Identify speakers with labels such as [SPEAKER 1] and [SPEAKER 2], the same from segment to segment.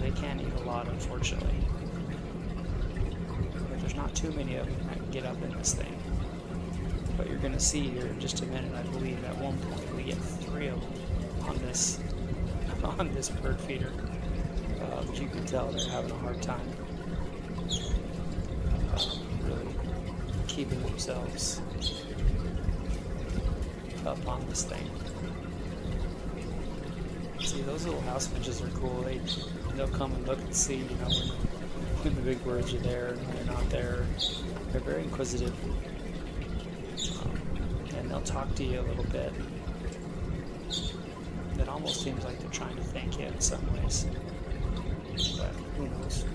[SPEAKER 1] they can eat a lot, unfortunately. But there's not too many of them that can get up in this thing. But you're going to see here in just a minute, I believe at one point we get 3 of them on this bird feeder. But you can tell they're having a hard time really keeping themselves up on this thing. See, those little house finches are cool. They'll come and look and see, you know, when the big birds are there and when they're not there. They're very inquisitive, and they'll talk to you a little bit. It almost seems like they're trying to thank you in some ways, but who knows?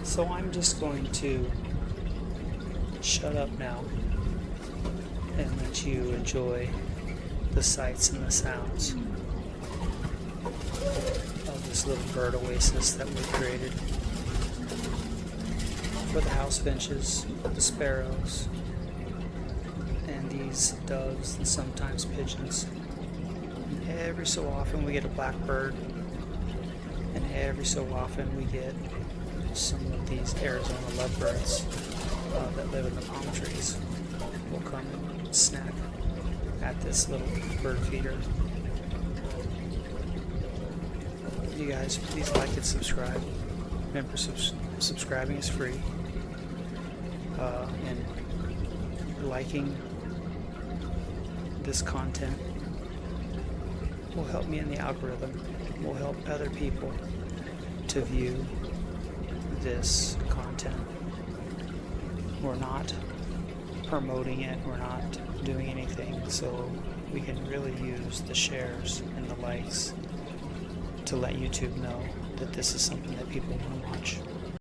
[SPEAKER 1] So I'm just going to shut up now and let you enjoy the sights and the sounds of this little bird oasis that we created for the house finches, the sparrows, and these doves and sometimes pigeons. And every so often we get a blackbird, and every so often we get some of these Arizona lovebirds that live in the palm trees will come and snack at this little bird feeder. You guys, please like and subscribe. Remember, subscribing is free, and liking this content will help me in the algorithm, will help other people to view this content. We're not promoting it, we're not doing anything, so we can really use the shares and the likes to let YouTube know that this is something that people want to watch.